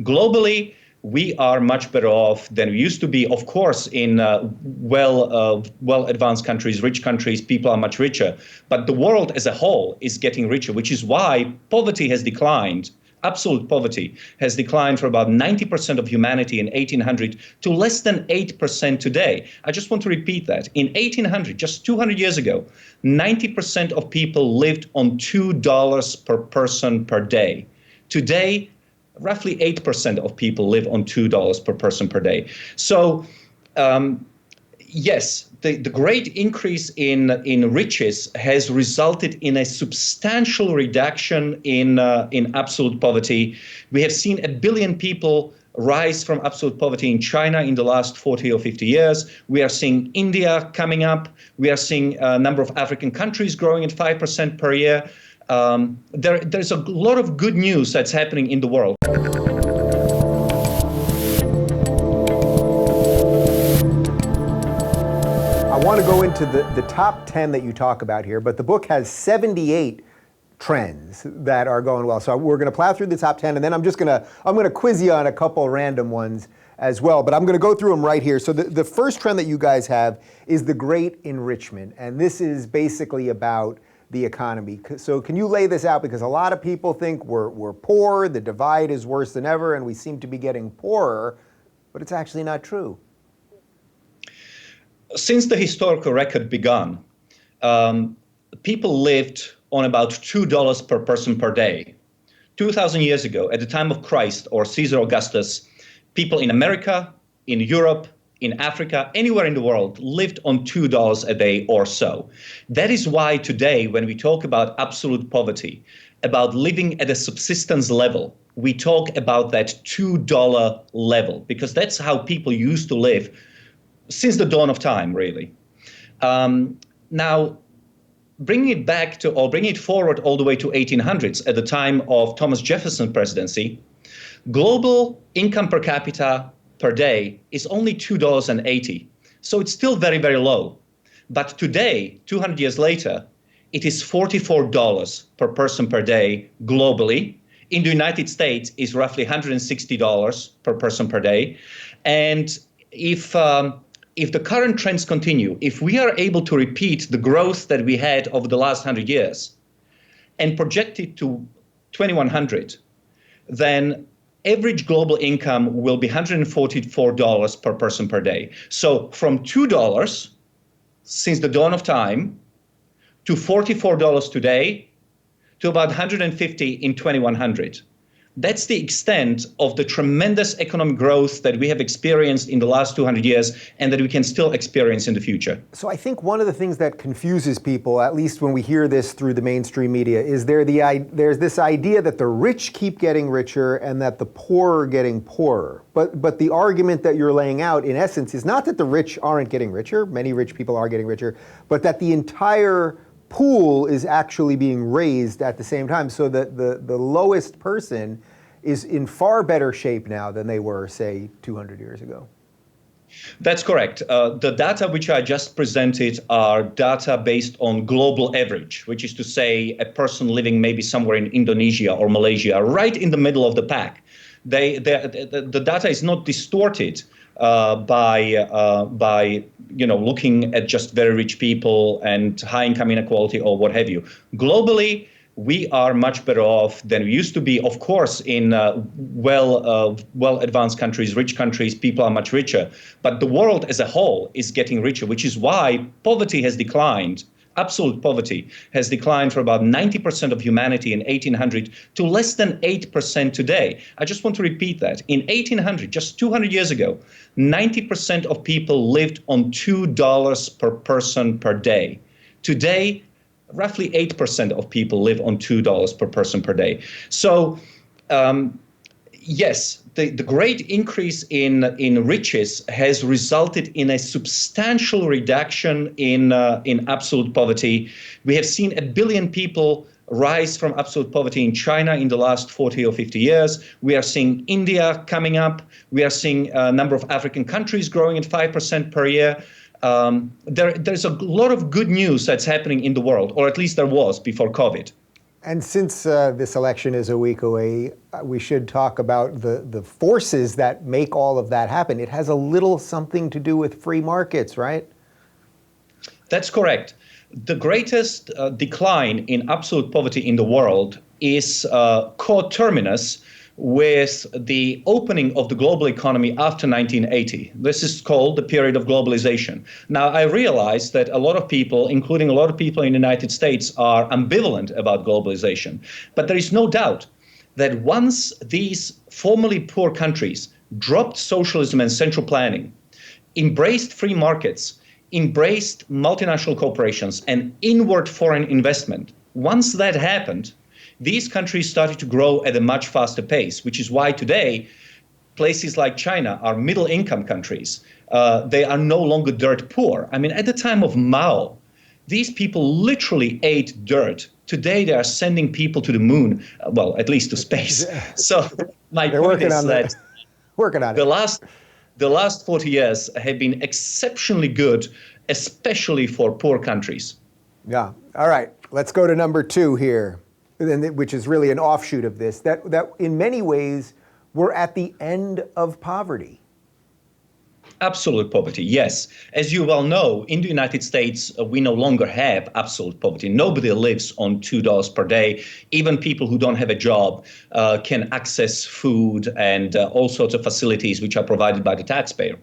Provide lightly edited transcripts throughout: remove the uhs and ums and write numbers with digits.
Globally, we are much better off than we used to be. Of course, in well advanced countries, rich countries, people are much richer. But the world as a whole is getting richer, which is why poverty has declined. Absolute poverty has declined from about 90% of humanity in 1800 to less than 8% today. I just want to repeat that. In 1800, just 200 years ago, 90% of people lived on $2 per person per day. Today, roughly 8% of people live on $2 per person per day. So, yes, the great increase in riches has resulted in a substantial reduction in absolute poverty. We have seen 1 billion people rise from absolute poverty in China in the last 40 or 50 years. We are seeing India coming up. We are seeing a number of African countries growing at 5% per year. There's a lot of good news that's happening in the world. I want to go into the top 10 that you talk about here, but the book has 78 trends that are going well. So we're going to plow through the top 10, and then I'm going to quiz you on a couple random ones as well, but I'm going to go through them right here. So the first trend that you guys have is the great enrichment, and this is basically about the economy. So can you lay this out? Because a lot of people think we're poor, the divide is worse than ever, and we seem to be getting poorer, but it's actually not true. Since the historical record began, people lived on about $2 per person per day. 2,000 years ago, at the time of Christ or Caesar Augustus, people in America, in Europe, in Africa, anywhere in the world lived on $2 a day or so. That is why today, when we talk about absolute poverty, about living at a subsistence level, we talk about that $2 level, because that's how people used to live since the dawn of time, really. Now, bringing it back to, or bringing it forward all the way to 1800s, at the time of Thomas Jefferson's presidency, global income per capita per day is only $2.80. So it's still very, very low. But today, 200 years later, it is $44 per person per day globally. In the United States, it's roughly $160 per person per day. And if the current trends continue, if we are able to repeat the growth that we had over the last 100 years and project it to 2100, then average global income will be $144 per person per day. So from $2 since the dawn of time to $44 today to about $150 in 2100. That's the extent of the tremendous economic growth that we have experienced in the last 200 years and that we can still experience in the future. So I think one of the things that confuses people, at least when we hear this through the mainstream media, is there's this idea that the rich keep getting richer and that the poor are getting poorer. But the argument that you're laying out, in essence, is not that the rich aren't getting richer, many rich people are getting richer, but that the entire pool is actually being raised at the same time, so that the lowest person is in far better shape now than they were, say, 200 years ago. That's correct. The data which I just presented are data based on global average, which is to say a person living maybe somewhere in Indonesia or Malaysia, right in the middle of the pack. The data is not distorted by looking at just very rich people and high income inequality or what have you. Globally, we are much better off than we used to be. Of course, in well advanced countries, rich countries, people are much richer. But the world as a whole is getting richer, which is why poverty has declined. Absolute poverty has declined from about 90% of humanity in 1800 to less than 8% today. I just want to repeat that. In 1800, just 200 years ago, 90% of people lived on $2 per person per day. Today, roughly 8% of people live on $2 per person per day. So, yes, the great increase in riches has resulted in a substantial reduction in absolute poverty. We have seen 1 billion people rise from absolute poverty in China in the last 40 or 50 years. We are seeing India coming up. We are seeing a number of African countries growing at 5% per year. There's a lot of good news that's happening in the world, or at least there was before COVID. And since this election is a week away, we should talk about the forces that make all of that happen. It has a little something to do with free markets, right? That's correct. The greatest decline in absolute poverty in the world is coterminous with the opening of the global economy after 1980. This is called the period of globalization. Now, I realize that a lot of people, including a lot of people in the United States, are ambivalent about globalization. But there is no doubt that once these formerly poor countries dropped socialism and central planning, embraced free markets, embraced multinational corporations and inward foreign investment, once that happened, these countries started to grow at a much faster pace, which is why today places like China are middle income countries. They are no longer dirt poor. I mean, at the time of Mao, these people literally ate dirt. Today, they are sending people to the moon, well, at least to space. So my point is that the last 40 years have been exceptionally good, especially for poor countries. Yeah. All right. Let's go to number 2 here, which is really an offshoot of this, that in many ways we're at the end of poverty. Absolute poverty, yes. As you well know, in the United States, we no longer have absolute poverty. Nobody lives on $2 per day. Even people who don't have a job can access food and all sorts of facilities which are provided by the taxpayer.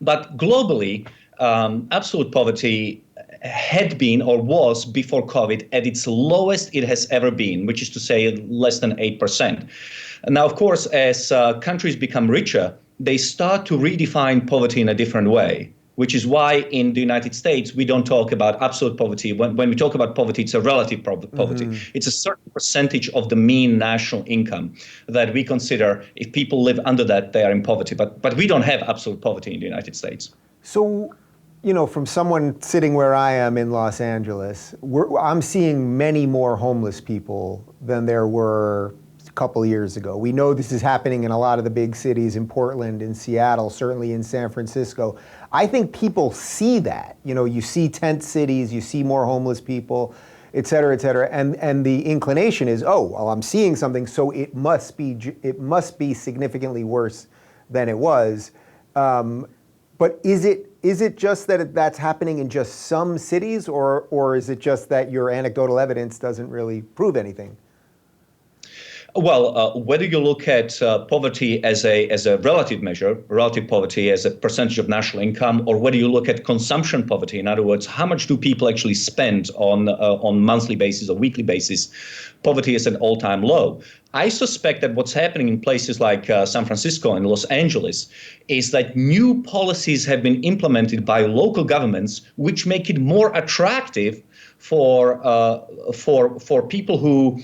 But globally, absolute poverty had been or was before COVID at its lowest it has ever been, which is to say less than 8%. Now, of course, as countries become richer, they start to redefine poverty in a different way, which is why in the United States, we don't talk about absolute poverty. When we talk about poverty, it's a relative poverty. Mm-hmm. It's a certain percentage of the mean national income that we consider if people live under that, they are in poverty. But we don't have absolute poverty in the United States. So, from someone sitting where I am in Los Angeles, I'm seeing many more homeless people than there were couple of years ago. We know this is happening in a lot of the big cities, in Portland, in Seattle, certainly in San Francisco. I think people see that. You see tent cities, you see more homeless people, et cetera, and the inclination is, oh, well, I'm seeing something, so it must be significantly worse than it was. But is it just that that's happening in just some cities, or is it just that your anecdotal evidence doesn't really prove anything? Well, whether you look at poverty as a relative measure, relative poverty as a percentage of national income, or whether you look at consumption poverty, in other words, how much do people actually spend on monthly basis or weekly basis, poverty is an all-time low. I suspect that what's happening in places like San Francisco and Los Angeles is that new policies have been implemented by local governments, which make it more attractive for people who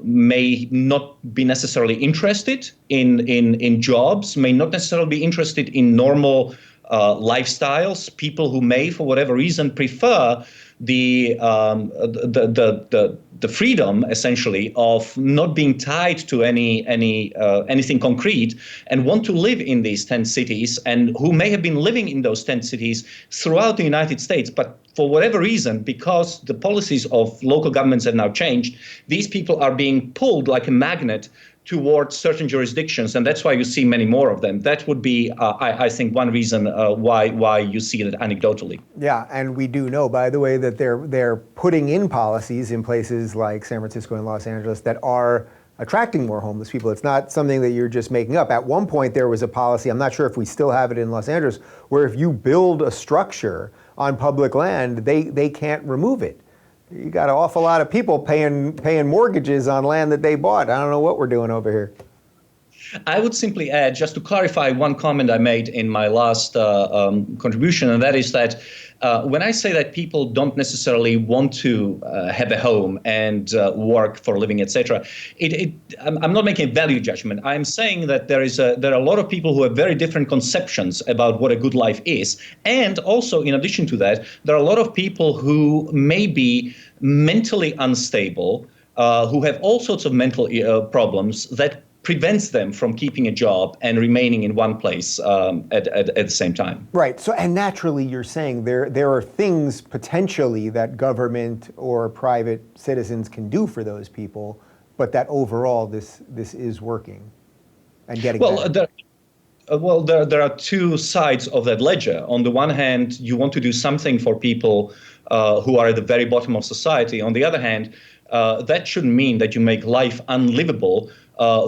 may not be necessarily interested in jobs, may not necessarily be interested in normal lifestyles, people who may, for whatever reason, prefer the freedom, essentially, of not being tied to anything concrete and want to live in these tent cities, and who may have been living in those tent cities throughout the United States, but for whatever reason, because the policies of local governments have now changed, these people are being pulled like a magnet towards certain jurisdictions, and that's why you see many more of them. That would be, I think, one reason why you see it anecdotally. Yeah, and we do know, by the way, that they're putting in policies in places like San Francisco and Los Angeles that are attracting more homeless people. It's not something that you're just making up. At one point, there was a policy, I'm not sure if we still have it in Los Angeles, where if you build a structure on public land, they can't remove it. You got an awful lot of people paying mortgages on land that they bought. I don't know what we're doing over here. I would simply add, just to clarify one comment I made in my last contribution, and that is that when I say that people don't necessarily want to have a home and work for a living, etc., I'm not making a value judgment. I'm saying that there are a lot of people who have very different conceptions about what a good life is. And also, in addition to that, there are a lot of people who may be mentally unstable, who have all sorts of mental problems that prevents them from keeping a job and remaining in one place at the same time. Right. So, and naturally, you're saying there are things potentially that government or private citizens can do for those people, but that overall this is working and getting better. There are two sides of that ledger. On the one hand, you want to do something for people who are at the very bottom of society. On the other hand, that shouldn't mean that you make life unlivable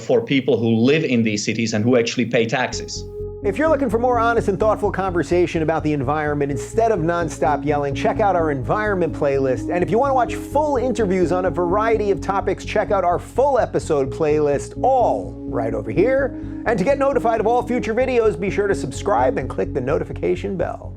for people who live in these cities and who actually pay taxes. If you're looking for more honest and thoughtful conversation about the environment instead of nonstop yelling, check out our environment playlist. And if you want to watch full interviews on a variety of topics, check out our full episode playlist, all right over here. And to get notified of all future videos, be sure to subscribe and click the notification bell.